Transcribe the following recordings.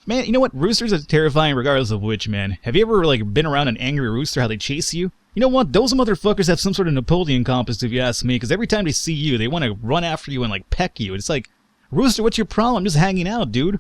Man, you know what? Roosters are terrifying regardless of which, man. Have you ever, like, been around an angry rooster, how they chase you? You know what? Those motherfuckers have some sort of Napoleon complex, if you ask me, because every time they see you, they want to run after you and, like, peck you. It's like, Rooster, what's your problem? I'm just hanging out, dude.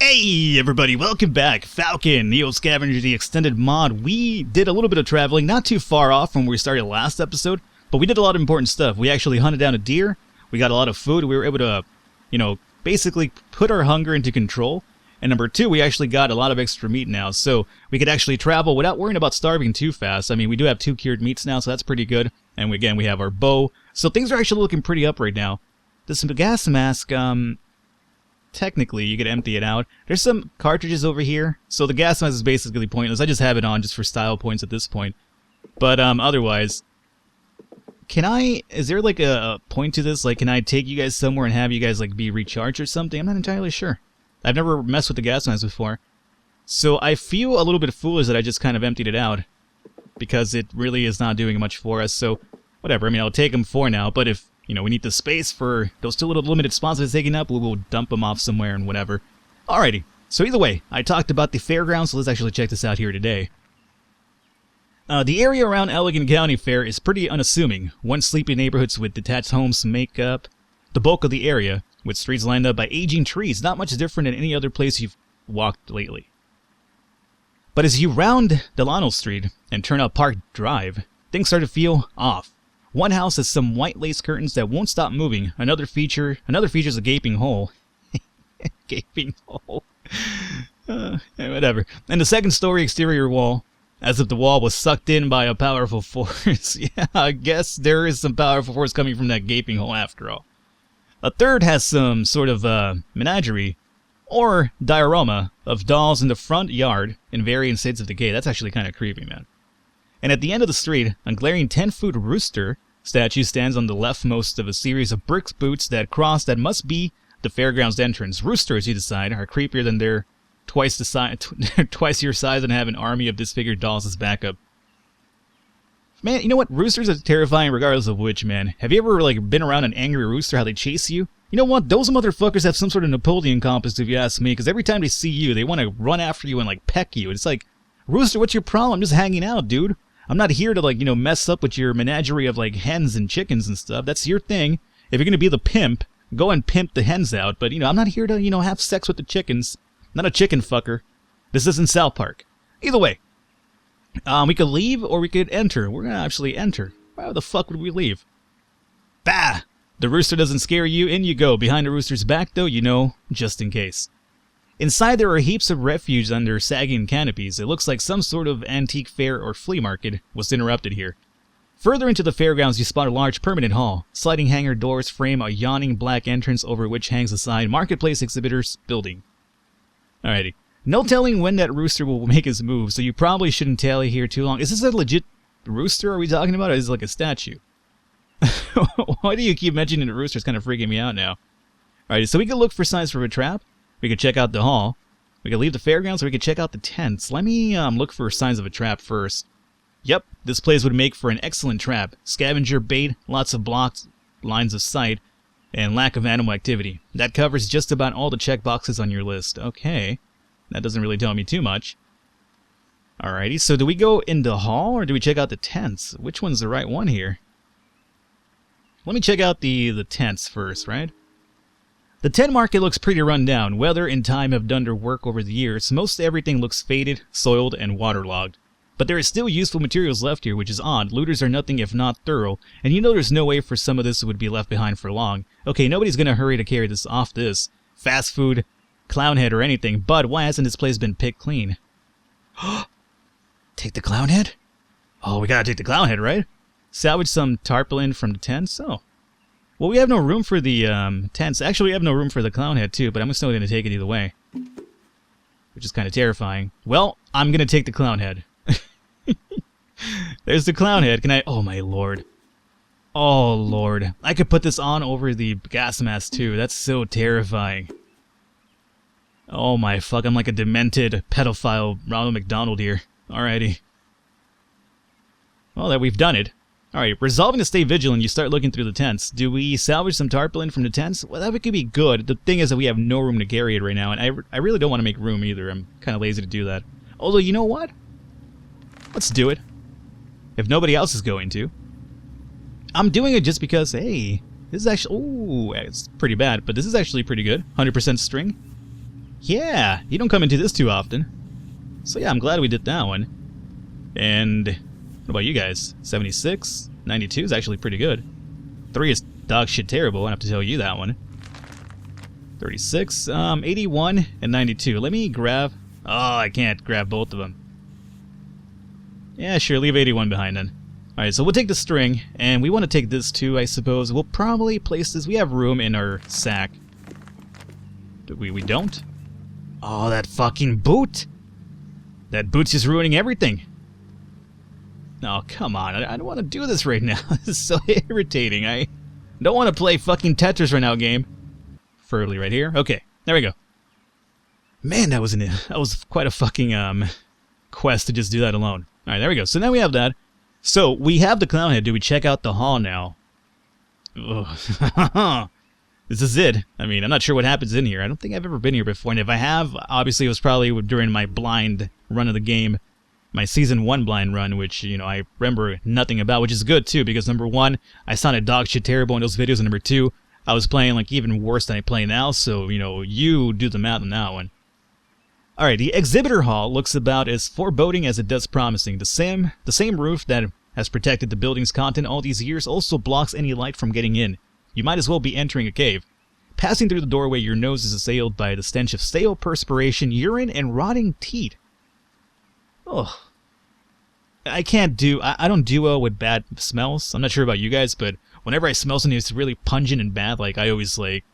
Hey, everybody, welcome back. Falcon, NEO Scavenger, the extended mod. We did a little bit of traveling, not too far off from where we started last episode, but we did a lot of important stuff. We actually hunted down a deer. We got a lot of food. We were able to, you know, basically put our hunger into control. And number two, we actually got a lot of extra meat now, so we could actually travel without worrying about starving too fast. I mean, we do have 2 cured meats now, so that's pretty good. And again, we have our bow. So things are actually looking pretty up right now. This gas mask, technically, you could empty it out. There's some cartridges over here, so the gas mask is basically pointless. I just have it on just for style points at this point. But otherwise, is there like a point to this? Like, can I take you guys somewhere and have you guys like be recharged or something? I'm not entirely sure. I've never messed with the gas mask before. So I feel a little bit foolish that I just kind of emptied it out, because it really is not doing much for us, so whatever. I mean, I'll take them for now, but if, you know, we need the space for those 2 little limited spots that it's taking up, we will dump them off somewhere and whatever. Alrighty, so either way, I talked about the fairgrounds, so let's actually check this out here today. The area around Allegan County Fair is pretty unassuming. One sleepy neighborhoods with detached homes make up the bulk of the area, with streets lined up by aging trees, not much different than any other place you've walked lately. But as you round Delano Street and turn up Park Drive, things start to feel off. One house has some white lace curtains that won't stop moving. Another features a gaping hole. Gaping hole. Whatever. And the second-story exterior wall, as if the wall was sucked in by a powerful force. Yeah, I guess there is some powerful force coming from that gaping hole after all. A third has some sort of menagerie, or diorama, of dolls in the front yard in varying states of decay. That's actually kind of creepy, man. And at the end of the street, a glaring 10-foot rooster statue stands on the leftmost of a series of brick boots that must be the fairgrounds entrance. Roosters, you decide, are creepier than they're twice your size and have an army of disfigured dolls as backup. Man, you know what? Roosters are terrifying regardless of which, man. Have you ever, like, been around an angry rooster, how they chase you? You know what? Those motherfuckers have some sort of Napoleon complex, if you ask me, because every time they see you, they want to run after you and, like, peck you. It's like, Rooster, what's your problem? I'm just hanging out, dude. I'm not here to, like, you know, mess up with your menagerie of, like, hens and chickens and stuff. That's your thing. If you're gonna be the pimp, go and pimp the hens out. But, you know, I'm not here to, you know, have sex with the chickens. I'm not a chicken fucker. This isn't South Park. Either way. We could leave or we could enter. We're gonna actually enter. Why the fuck would we leave? Bah! The rooster doesn't scare you, in you go. Behind the rooster's back, though, you know, just in case. Inside there are heaps of refuge under sagging canopies. It looks like some sort of antique fair or flea market was interrupted here. Further into the fairgrounds you spot a large permanent hall. Sliding hangar doors frame a yawning black entrance over which hangs a sign, Marketplace Exhibitors Building. Alrighty. No telling when that rooster will make his move, so you probably shouldn't tally here too long. Is this a legit rooster are we talking about, or is it like a statue? Why do you keep mentioning the rooster? It's kind of freaking me out now. Alright, so we could look for signs for a trap. We could check out the hall. We could leave the fairgrounds, or we could check out the tents. Let me look for signs of a trap first. Yep, this place would make for an excellent trap. Scavenger bait, lots of blocked lines of sight, and lack of animal activity. That covers just about all the checkboxes on your list. Okay. That doesn't really tell me too much. Alrighty, so do we go in the hall or do we check out the tents? Which one's the right one here? Let me check out the tents first, right? The tent market looks pretty run down. Weather and time have done their work over the years. Most everything looks faded, soiled, and waterlogged. But there is still useful materials left here, which is odd. Looters are nothing if not thorough, and you know there's no way for some of this would be left behind for long. Okay, nobody's gonna hurry to carry this off this. Fast food, clown head, or anything, but why hasn't this place been picked clean? Take the clown head? Oh, we gotta take the clown head, right? Salvage some tarpaulin from the tents? Oh. Well, we have no room for the tents. Actually, we have no room for the clown head, too, but I'm still gonna take it either way. Which is kind of terrifying. Well, I'm gonna take the clown head. There's the clown head. Can I... Oh, my lord. Oh, lord. I could put this on over the gas mask, too. That's so terrifying. Oh my fuck, I'm like a demented pedophile Ronald McDonald here. Alrighty. Well, that we've done it. Alright, resolving to stay vigilant, you start looking through the tents. Do we salvage some tarpaulin from the tents? Well, that could be good. The thing is that we have no room to carry it right now, and I really don't want to make room either. I'm kind of lazy to do that. Although, you know what? Let's do it. If nobody else is going to. I'm doing it just because, hey, this is actually... Ooh, it's pretty bad, but this is actually pretty good. 100% string. Yeah, you don't come into this too often. So yeah, I'm glad we did that one. And what about you guys? 76? 92 is actually pretty good. 3 is dog shit terrible, I have to tell you that one. 36, 81, and 92. Let me grab... Oh, I can't grab both of them. Yeah, sure, leave 81 behind then. Alright, so we'll take the string, and we want to take this too, I suppose. We'll probably place this... We have room in our sack. We don't? Oh, that fucking boot! That boot's just ruining everything. Oh, come on. I don't want to do this right now. This is so irritating. I don't want to play fucking Tetris right now, game. Preferably right here. Okay, there we go. Man, that was quite a fucking quest to just do that alone. Alright, there we go. So now we have that. So, we have the clown head. Do we check out the hall now? Ugh. This is it. I mean, I'm not sure what happens in here. I don't think I've ever been here before. And if I have, obviously it was probably during my blind run of the game. My Season 1 blind run, which, you know, I remember nothing about, which is good, too, because number 1, I sounded dog shit terrible in those videos, and number 2, I was playing, like, even worse than I play now, so, you know, you do the math on that one. Alright, the exhibitor hall looks about as foreboding as it does promising. The same roof that has protected the building's content all these years also blocks any light from getting in. You might as well be entering a cave. Passing through the doorway, your nose is assailed by the stench of stale perspiration, urine, and rotting teat. Ugh. I don't do well with bad smells. I'm not sure about you guys, but whenever I smell something that's really pungent and bad, like, I always, like,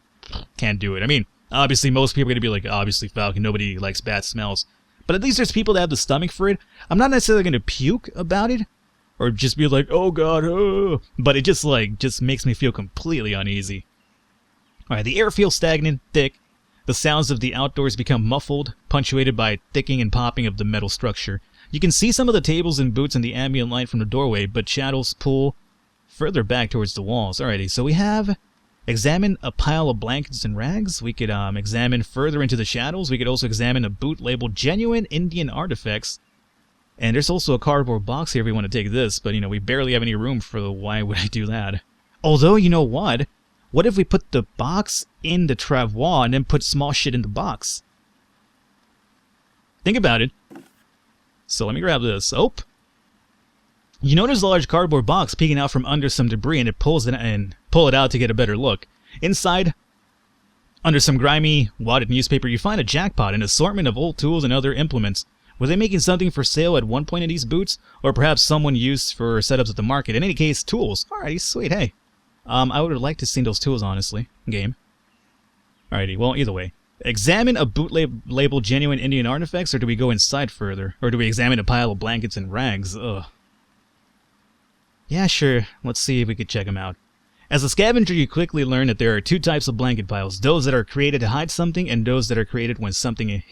can't do it. I mean, obviously, most people are going to be like, obviously, Falcon, nobody likes bad smells. But at least there's people that have the stomach for it. I'm not necessarily going to puke about it, or just be like, oh god, oh. But it just, like, just makes me feel completely uneasy. Alright, the air feels stagnant, thick. The sounds of the outdoors become muffled, punctuated by ticking and popping of the metal structure. You can see some of the tables and boots in the ambient light from the doorway, but shadows pull further back towards the walls. Alrighty, so we have examine a pile of blankets and rags. We could examine further into the shadows. We could also examine a boot labeled Genuine Indian Artifacts. And there's also a cardboard box here if we want to take this, but, you know, we barely have any room for the why would I do that. Although, you know what? What if we put the box in the travois and then put small shit in the box? Think about it. So let me grab this. Oh! You notice a large cardboard box peeking out from under some debris, and it pull it out to get a better look. Inside, under some grimy, wadded newspaper, you find a jackpot, an assortment of old tools and other implements. Were they making something for sale at one point in these boots? Or perhaps someone used for setups at the market? In any case, tools. Alrighty, sweet, hey. I would have liked to see those tools, honestly. Game. Alrighty, well, either way. Examine a boot labeled Genuine Indian Artifacts, or do we go inside further? Or do we examine a pile of blankets and rags? Ugh. Yeah, sure. Let's see if we could check them out. As a scavenger, you quickly learn that there are 2 types of blanket piles. Those that are created to hide something, and those that are created when something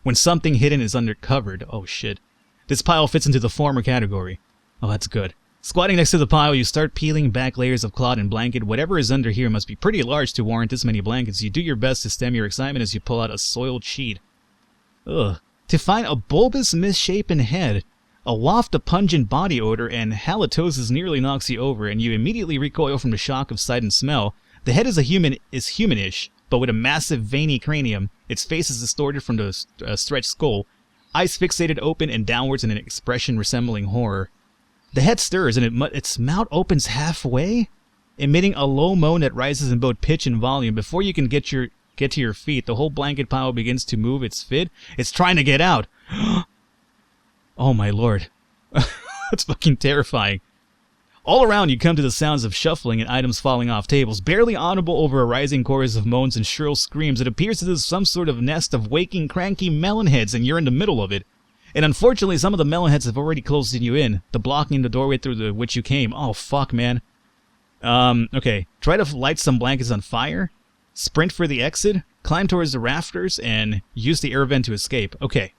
when something hidden is undercovered. Oh shit. This pile fits into the former category. Oh, that's good. Squatting next to the pile, you start peeling back layers of cloth and blanket. Whatever is under here must be pretty large to warrant this many blankets. You do your best to stem your excitement as you pull out a soiled sheet. Ugh. To find a bulbous, misshapen head, a waft of pungent body odor, and halitosis nearly knocks you over, and you immediately recoil from the shock of sight and smell. The head is humanish, but with a massive veiny cranium. Its face is distorted from the stretched skull, eyes fixated open and downwards in an expression resembling horror. The head stirs, and its mouth opens halfway, emitting a low moan that rises in both pitch and volume. Before you can get to your feet, the whole blanket pile begins to move its fit. It's trying to get out. Oh my lord. That's fucking terrifying. All around you come to the sounds of shuffling and items falling off tables, barely audible over a rising chorus of moans and shrill screams. It appears as if some sort of nest of waking, cranky melonheads, and you're in the middle of it. And unfortunately, some of the melonheads have already closed you in, blocking the doorway through which you came. Oh, fuck, man. Okay. Try to light some blankets on fire, sprint for the exit, climb towards the rafters, and use the air vent to escape. Okay.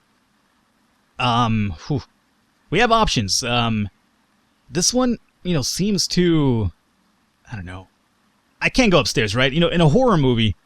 We have options. this one, you know, seems too... I don't know. I can't go upstairs, right? You know, in a horror movie,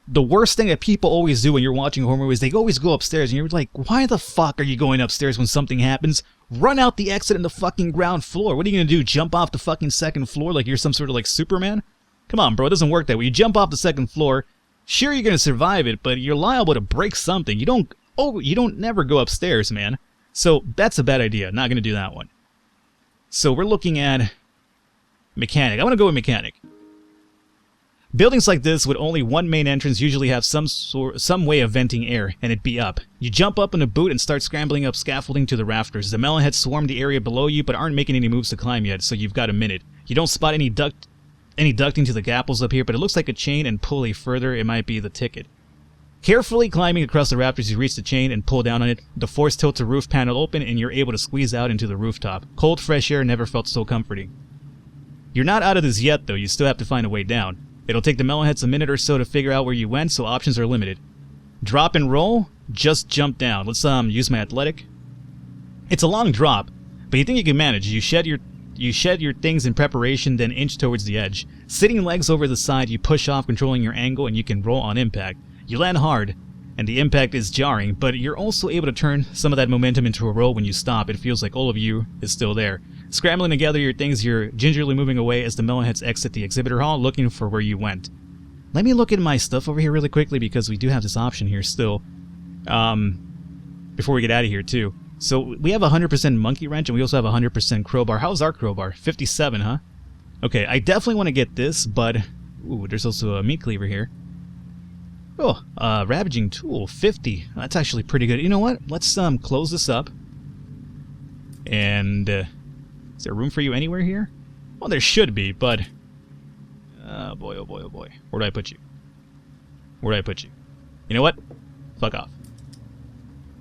the worst thing that people always do when you're watching a horror movie is they always go upstairs, and you're like, why the fuck are you going upstairs when something happens? Run out the exit in the fucking ground floor. What are you gonna do, jump off the fucking second floor like you're some sort of like Superman? Come on, bro, it doesn't work that way. You jump off the second floor, sure you're gonna survive it, but you're liable to break something. You don't never go upstairs, man. So that's a bad idea. Not gonna do that one. So we're looking at mechanic. I want to go with mechanic. Buildings like this with only one main entrance usually have some way of venting air, and it'd be up. You jump up in a boot and start scrambling up scaffolding to the rafters. The melonheads swarm the area below you, but aren't making any moves to climb yet, so you've got a minute. You don't spot any ducting to the gapples up here, but it looks like a chain and pulley further. It might be the ticket. Carefully climbing across the rafters, you reach the chain and pull down on it. The force tilts the roof panel open, and you're able to squeeze out into the rooftop. Cold, fresh air never felt so comforting. You're not out of this yet, though. You still have to find a way down. It'll take the melonheads a minute or so to figure out where you went, so options are limited. Drop and roll? Just jump down. Let's use my athletic. It's a long drop, but you think you can manage. You shed your things in preparation, then inch towards the edge. Sitting legs over the side, you push off, controlling your angle, and you can roll on impact. You land hard, and the impact is jarring, but you're also able to turn some of that momentum into a roll when you stop. It feels like all of you is still there. Scrambling to gather your things, you're gingerly moving away as the melonheads exit the exhibitor hall, looking for where you went. Let me look at my stuff over here really quickly, because we do have this option here still. Before we get out of here, too. So, we have 100% monkey wrench, and we also have 100% crowbar. How's our crowbar? 57, huh? Okay, I definitely want to get this, but... Ooh, there's also a meat cleaver here. Oh, ravaging tool, 50. That's actually pretty good. You know what? Let's close this up. And... is there room for you anywhere here? Well, there should be, but... oh boy, oh boy, oh boy. Where do I put you? Where do I put you? You know what? Fuck off.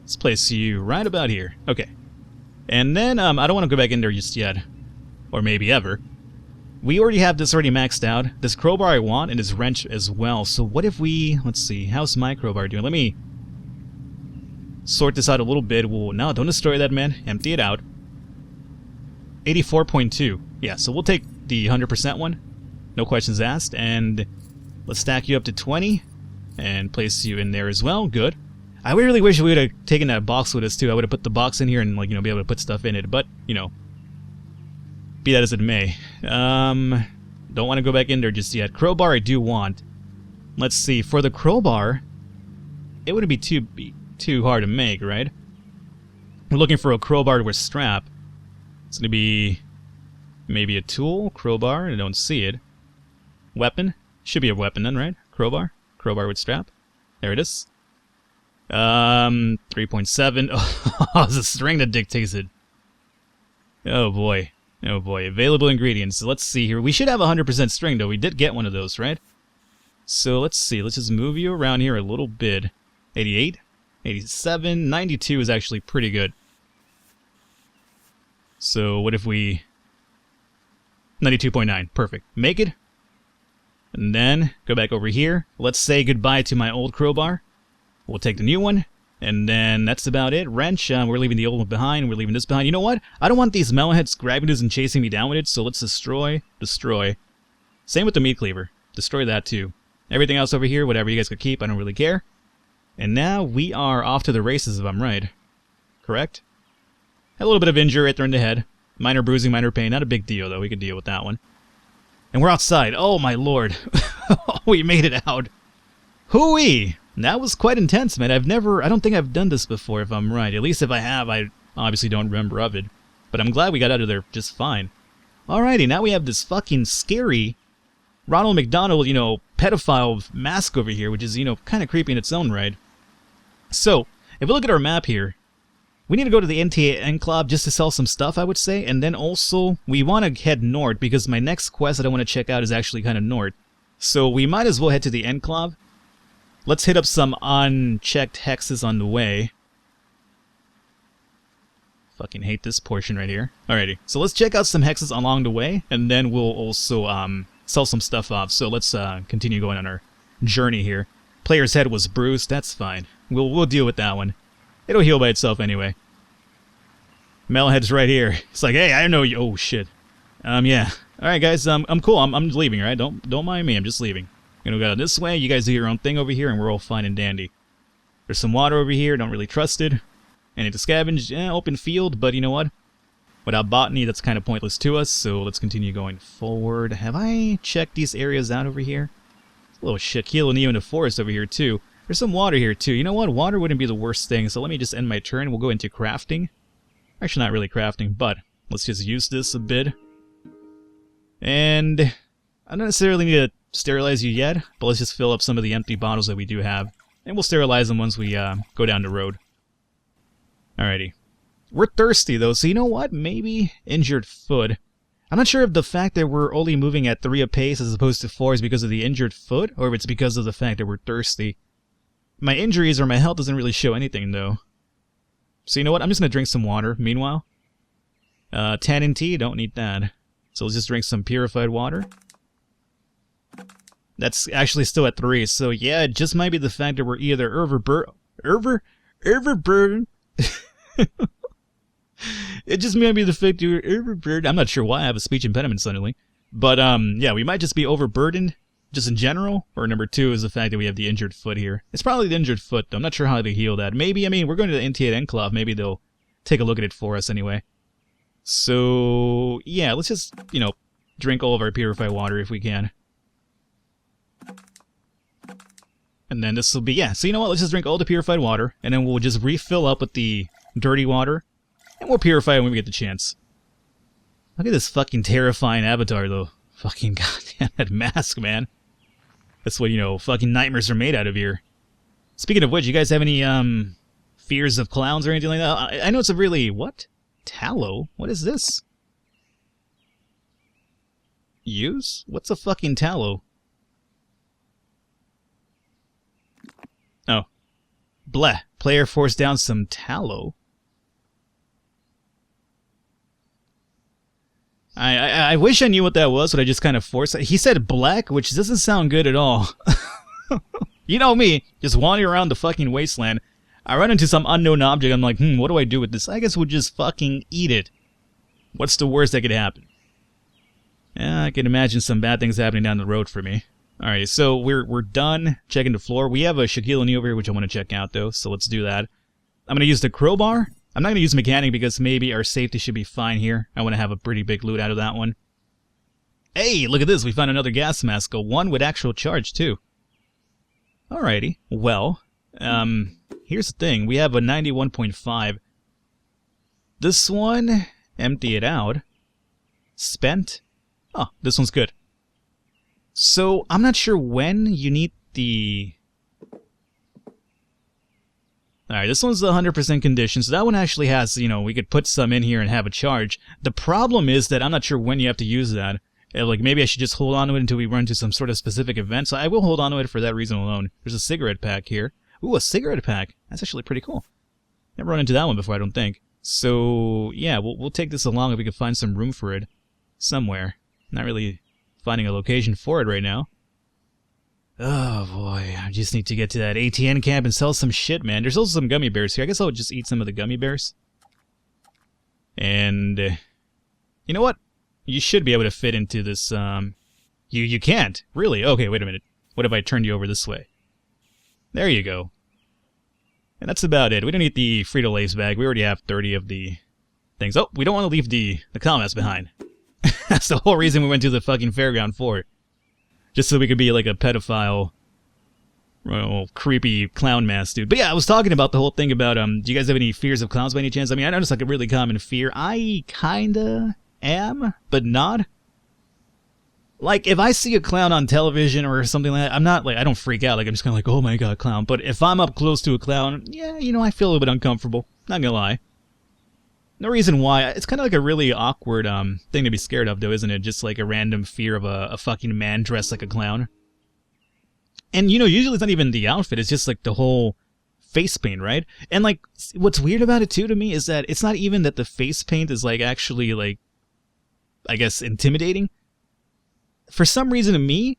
Let's place you right about here. Okay. And then, I don't want to go back in there just yet. Or maybe ever. We already have this already maxed out. This crowbar I want, and this wrench as well. So what if we... let's see. How's my crowbar doing? Let me... sort this out a little bit. Well, no, don't destroy that, man. Empty it out. 84.2. Yeah, so we'll take the 100% one. No questions asked. And let's stack you up to 20. And place you in there as well. Good. I really wish we would have taken that box with us, too. I would have put the box in here and, like, you know, be able to put stuff in it. But, you know, be that as it may. Don't want to go back in there just yet. Crowbar I do want. Let's see. For the crowbar, it wouldn't be too hard to make, right? We're looking for a crowbar with strap. It's going to be maybe a tool, crowbar, I don't see it. Weapon? Should be a weapon then, right? Crowbar? Crowbar with strap? There it is. 3.7. Oh, it's a string that dictates it. Oh boy. Oh boy. Available ingredients. Let's see here. We should have 100% string though. We did get one of those, right? So let's see. Let's just move you around here a little bit. 88? 87? 92 is actually pretty good. So what if we... 92.9. Perfect. Make it. And then go back over here. Let's say goodbye to my old crowbar. We'll take the new one. And then that's about it. Wrench. We're leaving the old one behind. We're leaving this behind. You know what? I don't want these melonheads grabbing this and chasing me down with it. So let's destroy. Destroy. Same with the meat cleaver. Destroy that too. Everything else over here, whatever you guys could keep, I don't really care. And now we are off to the races if I'm right. Correct? Had a little bit of injury right there in the head. Minor bruising, minor pain. Not a big deal, though. We could deal with that one. And we're outside. Oh, my lord. We made it out. Hooey! That was quite intense, man. I don't think I've done this before, if I'm right. At least if I have, I obviously don't remember of it. But I'm glad we got out of there just fine. Alrighty, now we have this fucking scary Ronald McDonald, you know, pedophile mask over here, which is, you know, kind of creepy in its own right. So, if we look at our map here, we need to go to the NTA Enclave just to sell some stuff, I would say, and then also, we want to head north, because my next quest that I want to check out is actually kind of north. So, we might as well head to the Enclave. Let's hit up some unchecked hexes on the way. Fucking hate this portion right here. Alrighty, so let's check out some hexes along the way, and then we'll also, sell some stuff off. So let's continue going on our journey here. Player's head was bruised. That's fine. We'll deal with that one. It'll heal by itself anyway. Melonhead's right here. It's like, hey, I know you. Oh shit. Yeah. Alright, guys, I'm cool. I'm leaving, right? Don't mind me. I'm just leaving. Gonna go this way. You guys do your own thing over here, and we're all fine and dandy. There's some water over here. Don't really trust it. I need to scavenge. Yeah, open field, but you know what? Without botany, that's kind of pointless to us, so let's continue going forward. Have I checked these areas out over here? A little Shaquille O'Neal in the forest over here, too. There's some water here, too. You know what? Water wouldn't be the worst thing, so let me just end my turn. We'll go into crafting. Actually, not really crafting, but let's just use this a bit. And I don't necessarily need to sterilize you yet, but let's just fill up some of the empty bottles that we do have. And we'll sterilize them once we go down the road. Alrighty. We're thirsty, though, so you know what? Maybe injured foot. I'm not sure if the fact that we're only moving at 3 a pace as opposed to 4 is because of the injured foot, or if it's because of the fact that we're thirsty. My injuries or my health doesn't really show anything, though. So you know what? I'm just going to drink some water, meanwhile. Tannin tea, don't need that. So let's just drink some purified water. That's actually still at 3, so yeah, it just might be the fact that we're either overburdened. It just might be the fact that we're overburdened. I'm not sure why I have a speech impediment suddenly. But, yeah, we might just be overburdened, just in general. Or number 2 is the fact that we have the injured foot here. It's probably the injured foot, though. I'm not sure how they heal that. Maybe, I mean, we're going to the NT8 Enclave. Maybe they'll take a look at it for us anyway. So, yeah, let's just, you know, drink all of our purified water if we can. And then this will be, yeah, so you know what, let's just drink all the purified water, and then we'll just refill up with the dirty water, and we'll purify it when we get the chance. Look at this fucking terrifying avatar, though. Fucking goddamn that mask, man. That's what, you know, fucking nightmares are made out of here. Speaking of which, you guys have any, fears of clowns or anything like that? I know it's a really, what? Tallow? What is this? Use? What's a fucking tallow? Oh. Bleh. Player forced down some tallow. I wish I knew what that was, but I just kind of forced it. He said black, which doesn't sound good at all. You know me, just wandering around the fucking wasteland. I run into some unknown object, I'm like, what do I do with this? I guess we'll just fucking eat it. What's the worst that could happen? Yeah, I can imagine some bad things happening down the road for me. Alright, so we're done checking the floor. We have a Shaquille O'Neal over here, which I want to check out, though, so let's do that. I'm going to use the crowbar. I'm not going to use mechanic because maybe our safety should be fine here. I want to have a pretty big loot out of that one. Hey, look at this. We found another gas mask. A one with actual charge, too. Alrighty. Well, here's the thing. We have a 91.5. This one, empty it out. Spent. Oh, this one's good. So, I'm not sure when you need the... Alright, this one's 100% condition, so that one actually has, you know, we could put some in here and have a charge. The problem is that I'm not sure when you have to use that. Like, maybe I should just hold on to it until we run into some sort of specific event, so I will hold on to it for that reason alone. There's a cigarette pack here. Ooh, a cigarette pack. That's actually pretty cool. Never run into that one before, I don't think. So, yeah, we'll take this along if we can find some room for it. Somewhere. Not really finding a location for it right now. Oh boy, I just need to get to that ATN camp and sell some shit, man. There's also some gummy bears here. I guess I'll just eat some of the gummy bears. And, you know what? You should be able to fit into this, You can't. Really? Okay, wait a minute. What if I turned you over this way? There you go. And that's about it. We don't need the Frito-Lay's bag. We already have 30 of the things. Oh, we don't want to leave the comments behind. That's the whole reason we went to the fucking fairground for it. Just so we could be like a pedophile, well, creepy clown mask dude. But yeah, I was talking about the whole thing about, do you guys have any fears of clowns by any chance? I mean, I know it's like a really common fear. I kinda am, but not. Like, if I see a clown on television or something like that, I'm not like, I don't freak out. Like, I'm just kind of like, oh my god, clown. But if I'm up close to a clown, yeah, you know, I feel a little bit uncomfortable. Not gonna lie. No reason why. It's kind of like a really awkward thing to be scared of, though, isn't it? Just like a random fear of a fucking man dressed like a clown. And, you know, usually it's not even the outfit. It's just like the whole face paint, right? And, like, what's weird about it, too, to me, is that it's not even that the face paint is, like, actually, like, I guess, intimidating. For some reason, to me,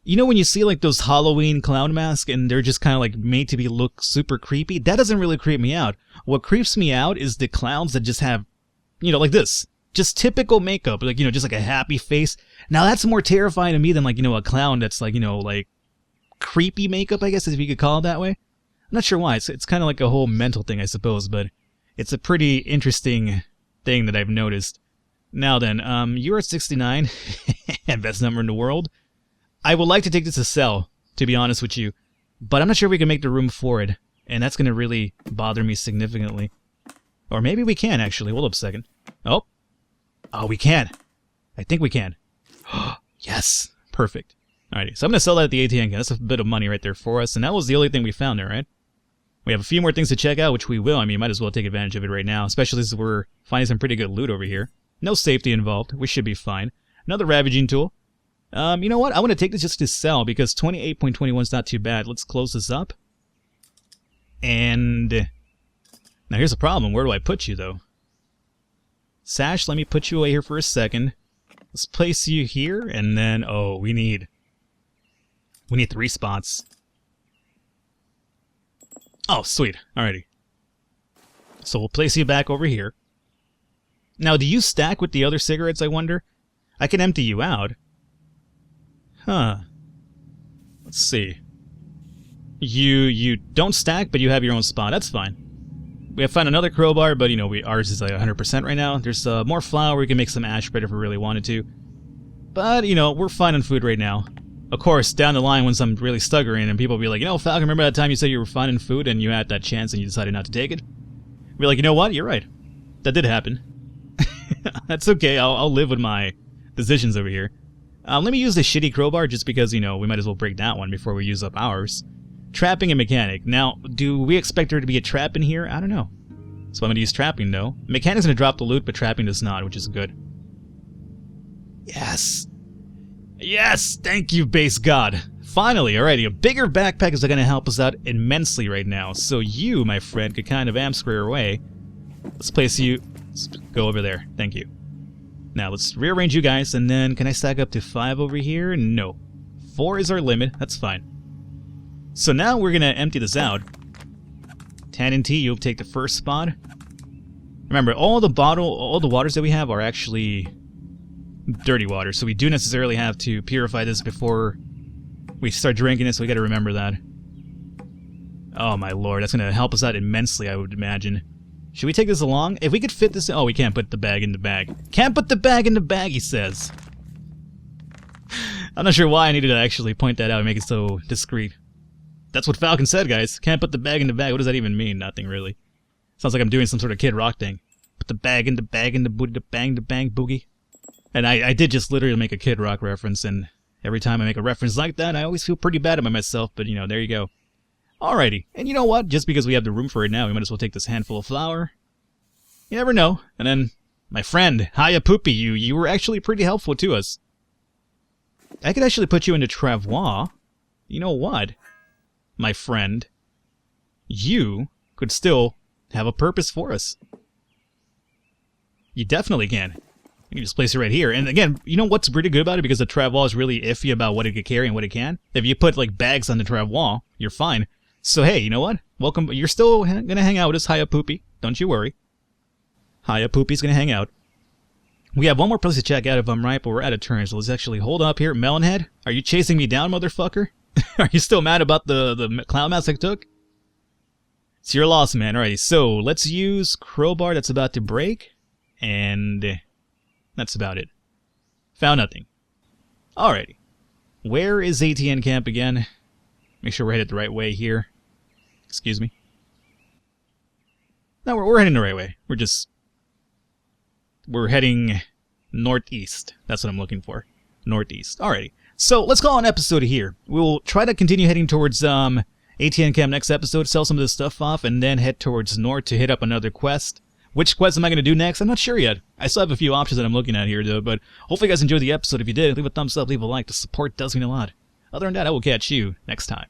you know when you see, like, those Halloween clown masks and they're just kind of, like, made to be look super creepy? That doesn't really creep me out. What creeps me out is the clowns that just have, you know, like this. just typical makeup, like, just like a happy face. Now that's more terrifying to me than like, a clown that's like, like creepy makeup, I guess, if you could call it that way. I'm not sure why. It's kind of like a whole mental thing, I suppose, but it's a pretty interesting thing that I've noticed. Now then, you're at 69, best number in the world. I would like to take this to sell, to be honest with you, but I'm not sure if we can make the room for it, and that's going to really bother me significantly. Or maybe we can, actually. Hold up a second. Oh, we can. I think we can. Yes, perfect. Alrighty, so I'm going to sell that at the ATM. That's a bit of money right there for us, and that was the only thing we found there, right? We have a few more things to check out, which we will. I mean, might as well take advantage of it right now, especially since we're finding some pretty good loot over here. No safety involved. We should be fine. Another ravaging tool. You know what? I want to take this just to sell because 28.21 is not too bad. Let's close this up. And now here's the problem. Where do I put you, though? Sash, let me put you away here for a second. Let's place you here, and then, oh, we need 3 spots. Oh, sweet. Alrighty. So we'll place you back over here. Now, do you stack with the other cigarettes, I wonder? I can empty you out. Huh. Let's see. You don't stack, but you have your own spot. That's fine. We have found another crowbar, but, ours is like 100% right now. There's more flour. We can make some ash bread if we really wanted to. But, we're fine on food right now. Of course, down the line, once I'm really staggering and people will be like, Falcon, remember that time you said you were finding food and you had that chance and you decided not to take it? We're like, you know what? You're right. That did happen. That's okay. I'll live with my decisions over here. Let me use the shitty crowbar just because, we might as well break that one before we use up ours. Trapping and mechanic. Now, do we expect there to be a trap in here? I don't know. So I'm going to use trapping, though. Mechanic's going to drop the loot, but trapping does not, which is good. Yes! Yes! Thank you, base god. Finally, alrighty, a bigger backpack is going to help us out immensely right now. So you, my friend, could kind of square away. Let's place you... Let's go over there. Thank you. Now, let's rearrange you guys, and then can I stack up to 5 over here? No. 4 is our limit. That's fine. So now we're going to empty this out. Tan and T, you'll take the first spot. Remember, all the waters that we have are actually dirty water, so we do necessarily have to purify this before we start drinking it, so we got to remember that. Oh my lord, that's going to help us out immensely, I would imagine. Should we take this along? If we could fit this... Oh, we can't put the bag in the bag. Can't put the bag in the bag, he says. I'm not sure why I needed to actually point that out and make it so discreet. That's what Falcon said, guys. Can't put the bag in the bag. What does that even mean? Nothing, really. Sounds like I'm doing some sort of Kid Rock thing. Put the bag in the bag and the booty, the bang boogie. And I did just literally make a Kid Rock reference, and every time I make a reference like that, I always feel pretty bad about myself, but, there you go. Alrighty. And you know what? Just because we have the room for it now, we might as well take this handful of flour. You never know. And then, my friend, Hiya Poopy, you were actually pretty helpful to us. I could actually put you into Travois. You know what? My friend, you could still have a purpose for us. You definitely can. You can just place it right here. And again, you know what's pretty good about it? Because the Travois is really iffy about what it can carry and what it can. If you put, like, bags on the Travois, you're fine. So, hey, you know what? Welcome. You're still going to hang out with us, Hiya Poopy. Don't you worry. Hiya Poopy's going to hang out. We have one more place to check out if I'm right, but we're out of turn. So let's actually hold up here. Melonhead, are you chasing me down, motherfucker? Are you still mad about the clown mask I took? It's your loss, man. Alrighty, so let's use crowbar that's about to break. And that's about it. Found nothing. Alrighty. Where is ATN camp again? Make sure we're headed the right way here. Excuse me. No, we're heading the right way. We're heading northeast. That's what I'm looking for. Northeast. Alrighty. So let's call an episode here. We'll try to continue heading towards ATN camp next episode, sell some of this stuff off, and then head towards north to hit up another quest. Which quest am I going to do next? I'm not sure yet. I still have a few options that I'm looking at here, though, but hopefully you guys enjoyed the episode. If you did, leave a thumbs up, leave a like. The support does mean a lot. Other than that, I will catch you next time.